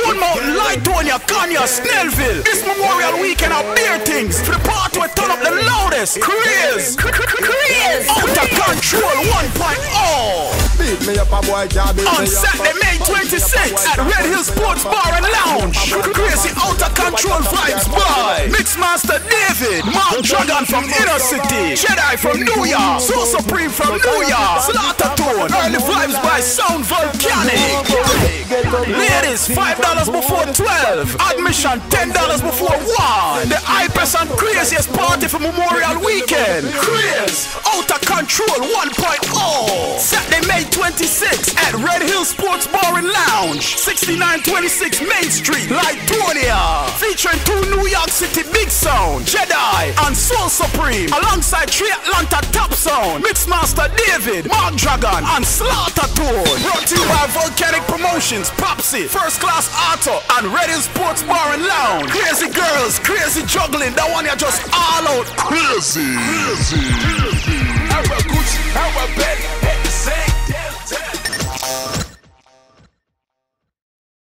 Bournemouth, Lightonia, Conyers, Snellville. This Memorial Weekend are beer things. For the party we turn up the loudest. Craze. Out of control 1.0. Beat me up a boy, can't beat me up. On Saturday, May 26th at Red Hill Sports Bar and Lounge. Crazy out of control vibes by Mixmaster David, Mark Dragon from Inner City, Jedi from New York, So Supreme from New York, Slaughter Tone, Early Vibes by Sound Volcanic. Ladies, $5 before 12. Admission $10 before 1. The hypest and craziest party for Memorial Weekend. Craze out of control 1.0. Saturday, May 26th at Red Hill Sports Bar and Lounge, 6926 Main Street, Lightonia. Featuring 2 New York City big sound, Jedi and Soul Supreme, alongside 3 Atlanta top sound, Mixmaster David, Mark Dragon and Slaughter Tone. Brought to you by Volcanic Promotions, Popsy, First Class Auto and Red Hill Sports Bar and Lounge. Crazy girls, crazy juggling, that one you're just all out crazy.